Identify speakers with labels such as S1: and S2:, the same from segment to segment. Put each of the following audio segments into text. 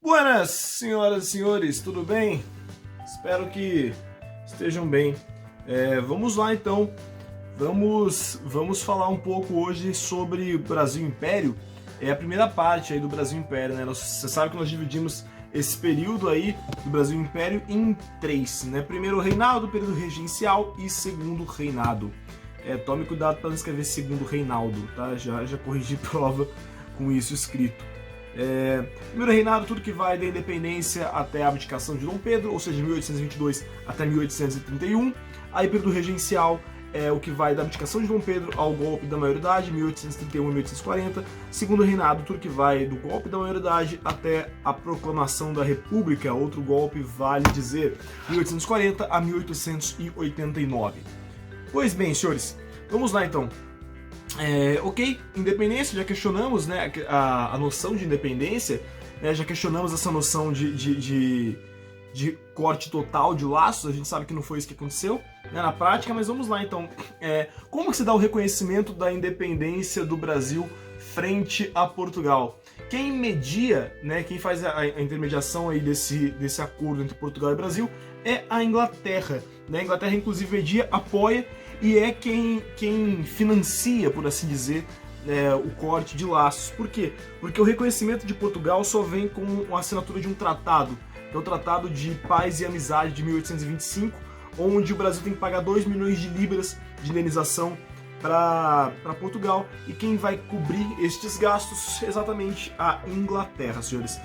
S1: Buenas, senhoras e senhores, tudo bem? Espero que estejam bem. Vamos lá então, vamos falar um pouco hoje sobre o Brasil Império. É a primeira parte aí do Brasil Império, né? Você sabe que nós dividimos esse período aí do Brasil Império em três, né? Primeiro reinado, período regencial e segundo reinado. Tome cuidado para não escrever segundo Reinaldo, tá? Já corrigi prova com isso escrito. Primeiro reinado, tudo que vai da independência até a abdicação de Dom Pedro, ou seja, 1822 até 1831. Aí período regencial é o que vai da abdicação de Dom Pedro ao golpe da maioridade, 1831 e 1840. Segundo reinado, tudo que vai do golpe da maioridade até a proclamação da República, outro golpe, vale dizer, 1840 a 1889. Pois bem, senhores, vamos lá então. Ok, independência, já questionamos, né, a noção de independência, né, já questionamos essa noção de corte total de laços, a gente sabe que não foi isso que aconteceu, né, na prática, mas vamos lá então. Como que se dá o reconhecimento da independência do Brasil frente a Portugal? Quem media, né, quem faz a intermediação aí desse acordo entre Portugal e Brasil é a Inglaterra. Né? A Inglaterra, inclusive, media, apoia e é quem financia, por assim dizer, o corte de laços. Por quê? Porque o reconhecimento de Portugal só vem com a assinatura de um tratado, que é o Tratado de Paz e Amizade de 1825, onde o Brasil tem que pagar 2 milhões de libras de indenização para Portugal, e quem vai cobrir estes gastos é exatamente a Inglaterra, senhores.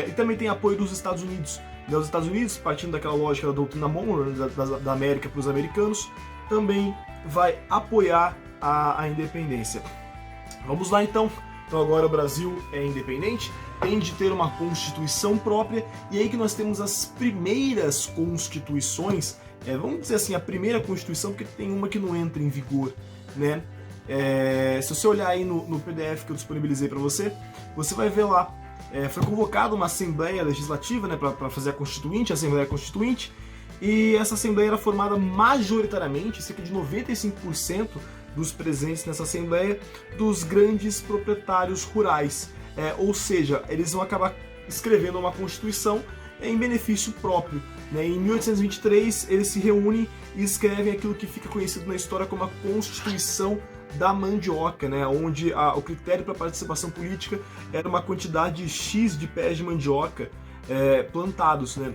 S1: E também tem apoio dos Estados Unidos. Os Estados Unidos, partindo daquela lógica da doutrina Monroe, da América para os americanos, também vai apoiar a independência. Vamos lá então. Então agora o Brasil é independente, tem de ter uma constituição própria, e aí que nós temos as primeiras constituições, vamos dizer assim, a primeira constituição, porque tem uma que não entra em vigor, né? Se você olhar aí no PDF que eu disponibilizei para você, você vai ver lá, foi convocada uma Assembleia Legislativa, né, para fazer a Constituinte, a Assembleia Constituinte, e essa Assembleia era formada majoritariamente, cerca de 95% dos presentes nessa Assembleia, dos grandes proprietários rurais. Ou seja, eles vão acabar escrevendo uma Constituição em benefício próprio. Né? Em 1823, eles se reúnem e escrevem aquilo que fica conhecido na história como a Constituição da Mandioca, né? Onde o critério para participação política era uma quantidade X de pés de mandioca plantados. Né?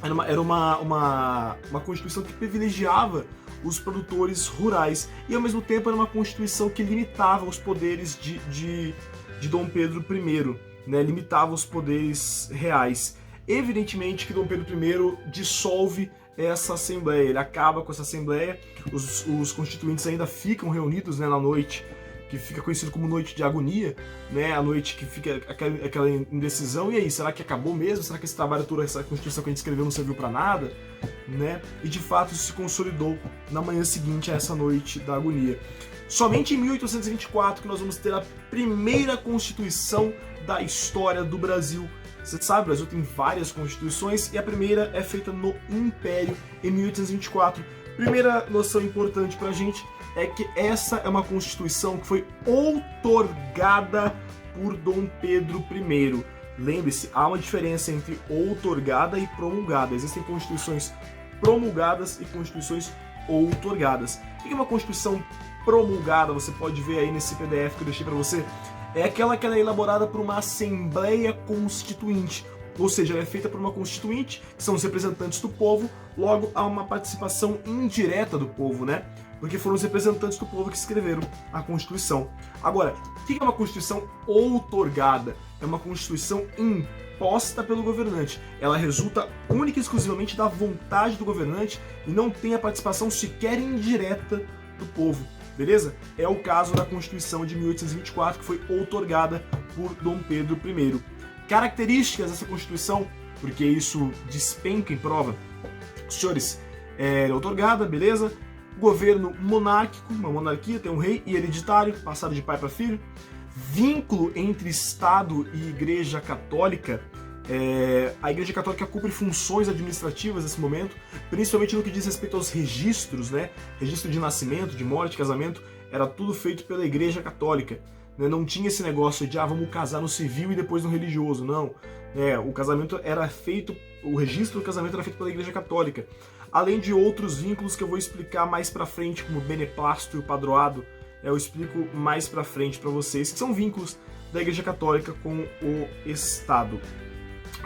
S1: Era uma Constituição que privilegiava os produtores rurais, e ao mesmo tempo era uma Constituição que limitava os poderes de Dom Pedro I, né? Limitava os poderes reais. Evidentemente que Dom Pedro I dissolve essa Assembleia, ele acaba com essa Assembleia, os constituintes ainda ficam reunidos, né, na noite, que fica conhecido como noite de agonia, né, a noite que fica aquela indecisão, e aí, será que acabou mesmo? Será que esse trabalho todo, essa Constituição que a gente escreveu não serviu para nada? Né? E de fato isso se consolidou na manhã seguinte a essa noite da agonia. Somente em 1824 que nós vamos ter a primeira Constituição da história do Brasil. Você sabe, o Brasil tem várias constituições e a primeira é feita no Império, em 1824. Primeira noção importante pra gente é que essa é uma Constituição que foi outorgada por Dom Pedro I. Lembre-se, há uma diferença entre outorgada e promulgada. Existem constituições promulgadas e constituições outorgadas. O que é uma Constituição promulgada? Você pode ver aí nesse PDF que eu deixei para você. É aquela que ela é elaborada por uma Assembleia Constituinte, ou seja, ela é feita por uma Constituinte, que são os representantes do povo, logo há uma participação indireta do povo, né? Porque foram os representantes do povo que escreveram a Constituição. Agora, o que é uma Constituição outorgada? É uma Constituição imposta pelo governante. Ela resulta única e exclusivamente da vontade do governante e não tem a participação sequer indireta do povo. Beleza? É o caso da Constituição de 1824, que foi outorgada por Dom Pedro I. Características dessa Constituição, porque isso despenca em prova. Senhores, é outorgada, beleza? Governo monárquico, uma monarquia, tem um rei, e hereditário, passado de pai para filho. Vínculo entre Estado e Igreja Católica. A Igreja Católica cumpre funções administrativas nesse momento, principalmente no que diz respeito aos registros, né? Registro de nascimento, de morte, casamento, era tudo feito pela Igreja Católica. né? Não tinha esse negócio de vamos casar no civil e depois no religioso, não. O casamento era feito, o registro do casamento era feito pela Igreja Católica, além de outros vínculos que eu vou explicar mais pra frente, como o beneplácito e o padroado. Eu explico mais pra frente pra vocês, que são vínculos da Igreja Católica com o Estado.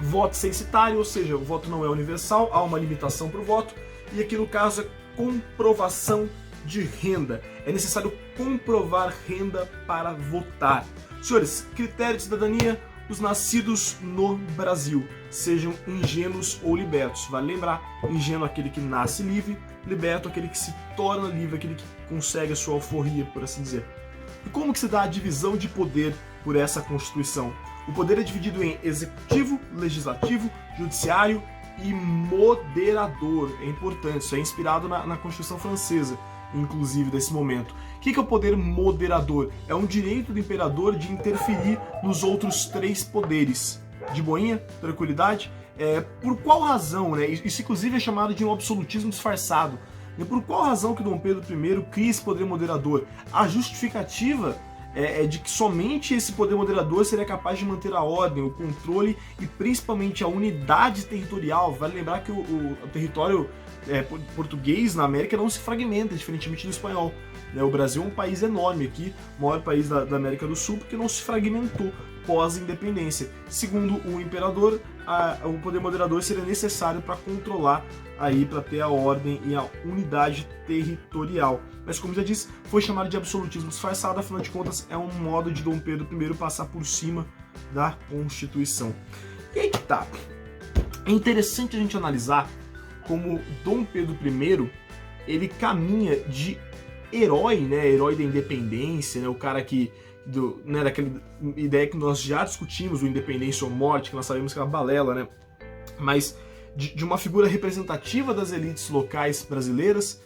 S1: Voto censitário, ou seja, o voto não é universal, há uma limitação para o voto, e aqui no caso é comprovação de renda. É necessário comprovar renda para votar. Senhores, critério de cidadania: os nascidos no Brasil, sejam ingênuos ou libertos. Vale lembrar, ingênuo é aquele que nasce livre, liberto é aquele que se torna livre, aquele que consegue a sua alforria, por assim dizer. E como que se dá a divisão de poder por essa Constituição? O poder é dividido em executivo, legislativo, judiciário e moderador. É importante, isso é inspirado na Constituição francesa, inclusive, desse momento. O que é o poder moderador? É um direito do imperador de interferir nos outros três poderes. De boinha? Tranquilidade? Por qual razão, né? Isso inclusive é chamado de um absolutismo disfarçado. Por qual razão que Dom Pedro I cria esse poder moderador? A justificativa é de que somente esse poder moderador seria capaz de manter a ordem, o controle e principalmente a unidade territorial. Vale lembrar que o território português na América não se fragmenta, diferentemente do espanhol. O Brasil é um país enorme aqui, o maior país da América do Sul, porque não se fragmentou pós-independência. Segundo o imperador, o poder moderador seria necessário para controlar, para ter a ordem e a unidade territorial. Mas, como já disse, foi chamado de absolutismo disfarçado, afinal de contas é um modo de Dom Pedro I passar por cima da Constituição. E aí que tá. É interessante a gente analisar como Dom Pedro I, ele caminha de herói, né, herói da independência, né, o cara que, daquela ideia que nós já discutimos, o independência ou morte, que nós sabemos que é uma balela, né, mas de uma figura representativa das elites locais brasileiras,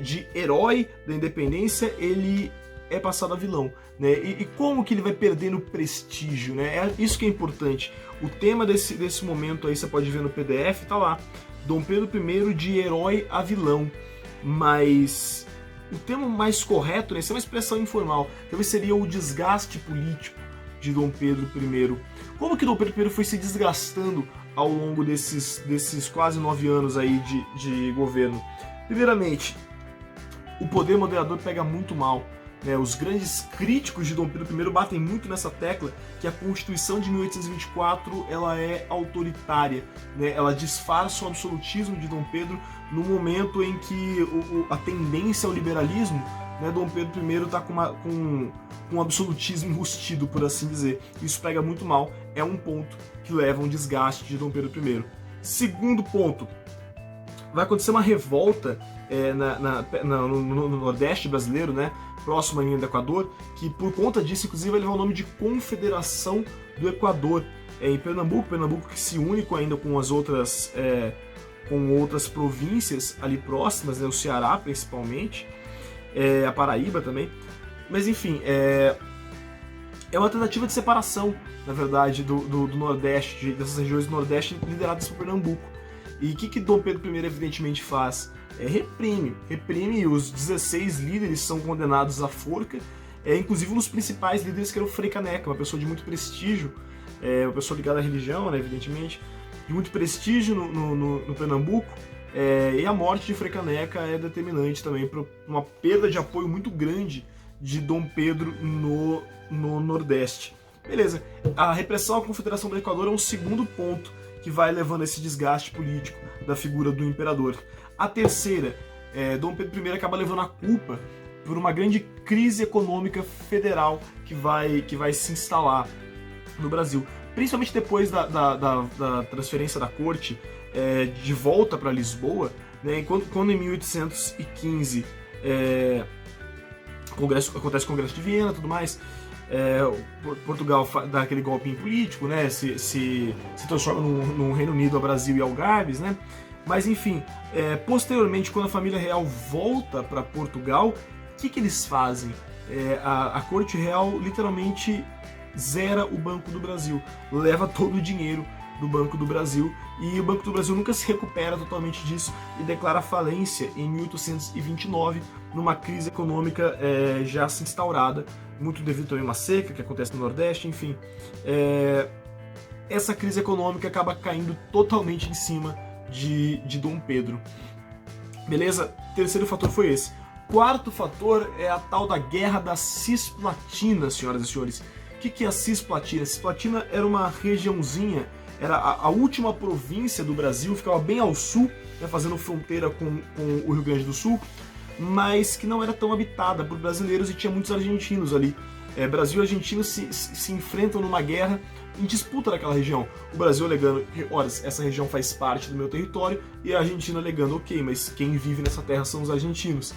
S1: de herói da independência, ele é passado a vilão, né, e como que ele vai perdendo prestígio, né, é isso que é importante. O tema desse momento aí, você pode ver no PDF, tá lá, Dom Pedro I de herói a vilão, mas o termo mais correto, né, isso é uma expressão informal, talvez seria o desgaste político de Dom Pedro I. Como que Dom Pedro I foi se desgastando ao longo desses quase 9 anos aí de governo? Primeiramente, o poder moderador pega muito mal. Os grandes críticos de Dom Pedro I batem muito nessa tecla que a Constituição de 1824 ela é autoritária, né? Ela disfarça o absolutismo de Dom Pedro no momento em que a tendência ao liberalismo, né, Dom Pedro I está com um absolutismo enrustido, por assim dizer. Isso pega muito mal, é um ponto que leva a um desgaste de Dom Pedro I. Segundo ponto, vai acontecer uma revolta no Nordeste brasileiro, né, próximo à linha do Equador, que por conta disso, inclusive, vai levar o nome de Confederação do Equador. Em Pernambuco que se une ainda com as outras, com outras províncias ali próximas, né, o Ceará principalmente, a Paraíba também. Mas enfim, é uma tentativa de separação, na verdade, do Nordeste, dessas regiões do Nordeste lideradas por Pernambuco. E o que Dom Pedro I evidentemente faz? Reprime, os 16 líderes são condenados à forca, inclusive um dos principais líderes, que era o Frei Caneca, uma pessoa de muito prestígio, uma pessoa ligada à religião, né, evidentemente, de muito prestígio no Pernambuco, e a morte de Frei Caneca é determinante também para uma perda de apoio muito grande de Dom Pedro no Nordeste. Beleza, a repressão à Confederação do Equador é um segundo ponto que vai levando a esse desgaste político da figura do imperador. A terceira, Dom Pedro I acaba levando a culpa por uma grande crise econômica federal que vai se instalar no Brasil, principalmente depois da transferência da corte de volta para Lisboa, né, quando em 1815 acontece o Congresso de Viena e tudo mais. Portugal dá aquele golpinho político, né, se transforma num Reino Unido, ao Brasil e Algarves, né? Mas enfim, posteriormente, quando a família real volta para Portugal, o que eles fazem? A corte real literalmente zera o Banco do Brasil, leva todo o dinheiro do Banco do Brasil, e o Banco do Brasil nunca se recupera totalmente disso e declara falência em 1829, numa crise econômica já se instaurada, muito devido também a uma seca que acontece no Nordeste, enfim. Essa crise econômica acaba caindo totalmente em cima de Dom Pedro. Beleza? Terceiro fator foi esse. Quarto fator é a tal da Guerra da Cisplatina, senhoras e senhores. O que é a Cisplatina? A Cisplatina era uma regiãozinha, era a última província do Brasil, ficava bem ao sul, né, fazendo fronteira com o Rio Grande do Sul, mas que não era tão habitada por brasileiros e tinha muitos argentinos ali. Brasil e Argentina se enfrentam numa guerra em disputa naquela região. O Brasil alegando que, ora, essa região faz parte do meu território, e a Argentina alegando, ok, mas quem vive nessa terra são os argentinos.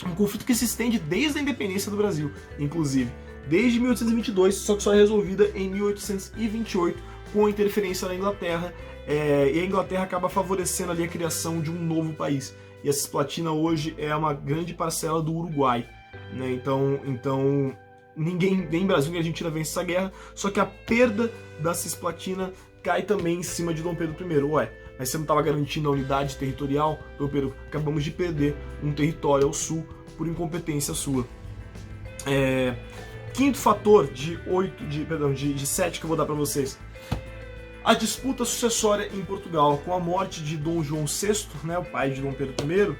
S1: Um conflito que se estende desde a independência do Brasil, inclusive. Desde 1822, só que só é resolvida em 1828, com a interferência da Inglaterra, e a Inglaterra acaba favorecendo ali a criação de um novo país. E a Cisplatina hoje é uma grande parcela do Uruguai, né? Então nem Brasil nem Argentina vence essa guerra, só que a perda da Cisplatina cai também em cima de Dom Pedro I. Ué, mas você não estava garantindo a unidade territorial? Dom Pedro, acabamos de perder um território ao sul por incompetência sua. Quinto fator de 7 que eu vou dar para vocês. A disputa sucessória em Portugal, com a morte de Dom João VI, né, o pai de Dom Pedro I.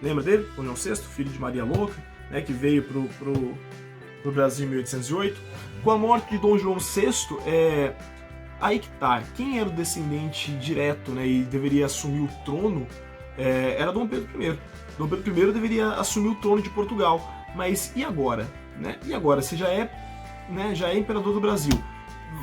S1: Lembra dele? Dom João VI, filho de Maria Louca, né, que veio pro Brasil em 1808. Com a morte de Dom João VI, aí que tá, quem era o descendente direto, né, e deveria assumir o trono era Dom Pedro I. Dom Pedro I deveria assumir o trono de Portugal. Mas e agora? Né? E agora? Você já é imperador do Brasil.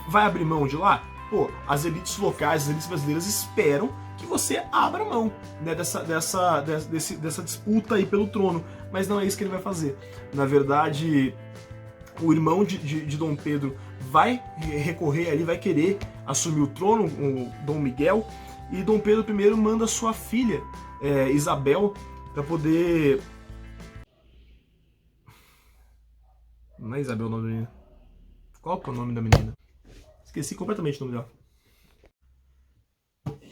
S1: Vai abrir mão de lá? Pô, as elites locais, as elites brasileiras esperam que você abra mão, né, dessa disputa aí pelo trono. Mas não é isso que ele vai fazer. Na verdade, o irmão de Dom Pedro vai recorrer ali, vai querer assumir o trono, o Dom Miguel, e Dom Pedro I manda sua filha, Isabel, para poder... Não é Isabel o nome da menina. Qual que é o nome da menina? Esqueci completamente o nome dela.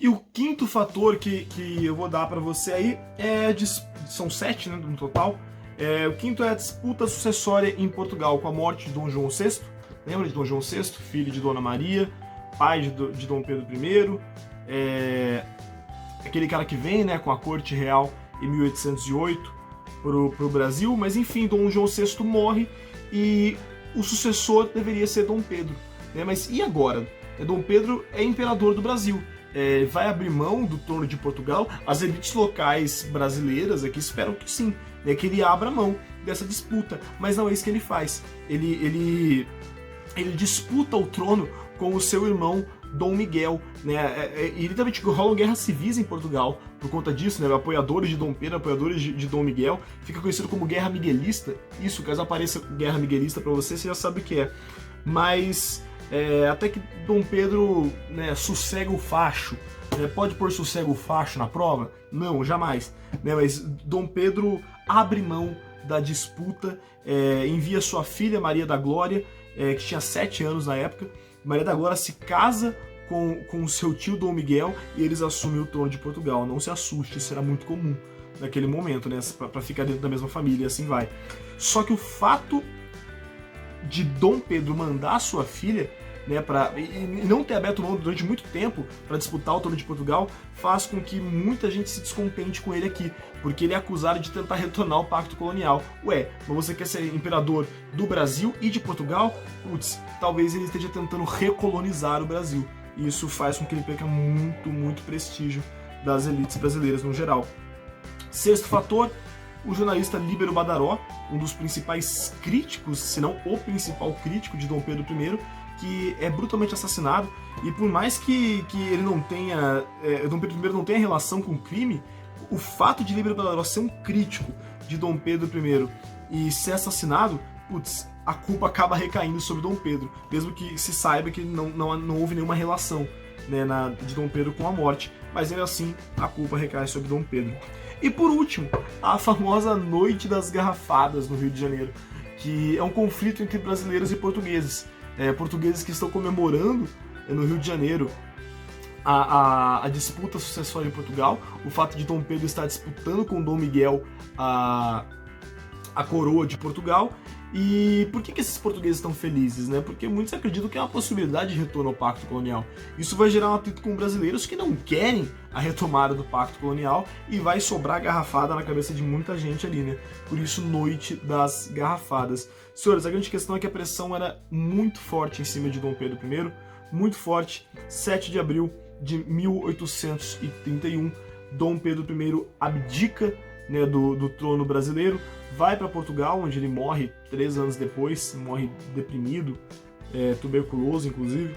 S1: E o quinto fator que eu vou dar para você aí são 7, né, no total. O quinto é a disputa sucessória em Portugal, com a morte de Dom João VI. Lembra de Dom João VI, filho de Dona Maria, pai de Dom Pedro I. Aquele cara que vem, né, com a corte real em 1808 pro Brasil. Mas enfim, Dom João VI morre e o sucessor deveria ser Dom Pedro, né? Mas e agora? Dom Pedro é imperador do Brasil, vai abrir mão do trono de Portugal? As elites locais brasileiras aqui esperam que sim, né, que ele abra mão dessa disputa, mas não é isso que ele faz. Ele disputa o trono com o seu irmão Dom Miguel, né? E literalmente rolam guerras civis em Portugal por conta disso, né? Apoiadores de Dom Pedro, apoiadores de Dom Miguel, fica conhecido como Guerra Miguelista. Isso, caso apareça Guerra Miguelista para você já sabe o que é. Mas até que Dom Pedro, né, sossega o facho. Pode pôr sossega o facho na prova? Não, jamais. Né? Mas Dom Pedro abre mão da disputa, envia sua filha Maria da Glória, que tinha 7 anos na época. Maria da Glória se casa com o seu tio Dom Miguel e eles assumem o trono de Portugal. Não se assuste, isso era muito comum naquele momento, né, para ficar dentro da mesma família, assim vai. Só que o fato de Dom Pedro mandar sua filha, né, e não ter aberto mão durante muito tempo para disputar o trono de Portugal, faz com que muita gente se descontente com ele aqui, porque ele é acusado de tentar retornar ao pacto colonial. Ué, mas você quer ser imperador do Brasil e de Portugal? Putz, talvez ele esteja tentando recolonizar o Brasil. E isso faz com que ele perca muito, muito prestígio das elites brasileiras no geral. Sexto fator, o jornalista Líbero Badaró, um dos principais críticos, se não o principal crítico de Dom Pedro I, que é brutalmente assassinado, e por mais que ele não tenha, Dom Pedro I não tenha relação com o crime, o fato de Líbero Badaró ser um crítico de Dom Pedro I e ser assassinado, putz, a culpa acaba recaindo sobre Dom Pedro, mesmo que se saiba que não houve nenhuma relação, né, de Dom Pedro com a morte, mas ainda assim a culpa recai sobre Dom Pedro. E por último, a famosa Noite das Garrafadas no Rio de Janeiro, que é um conflito entre brasileiros e portugueses. portugueses que estão comemorando no Rio de Janeiro a disputa sucessória em Portugal, o fato de Dom Pedro estar disputando com Dom Miguel a coroa de Portugal. E por que esses portugueses estão felizes, né? Porque muitos acreditam que é uma possibilidade de retorno ao Pacto Colonial. Isso vai gerar um atrito com brasileiros que não querem a retomada do Pacto Colonial e vai sobrar garrafada na cabeça de muita gente ali, né? Por isso, noite das garrafadas. Senhores, a grande questão é que a pressão era muito forte em cima de Dom Pedro I, muito forte. 7 de abril de 1831, Dom Pedro I abdica, né, do trono brasileiro, vai para Portugal, onde ele morre 3 anos depois, morre deprimido, tuberculoso inclusive,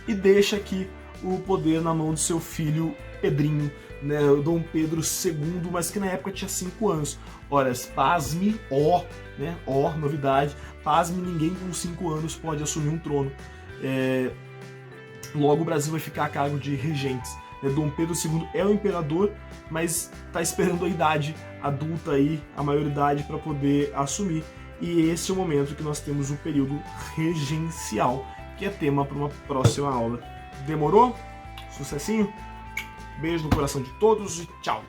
S1: e deixa aqui o poder na mão do seu filho Pedrinho, né, o Dom Pedro II, mas que na época tinha 5 anos. Ora, pasme, novidade, pasme, ninguém com 5 anos pode assumir um trono. Logo o Brasil vai ficar a cargo de regentes. Dom Pedro II é o imperador, mas está esperando a idade adulta aí, a maioridade, para poder assumir. E esse é o momento que nós temos o período regencial, que é tema para uma próxima aula. Demorou? Sucessinho? Beijo no coração de todos e tchau!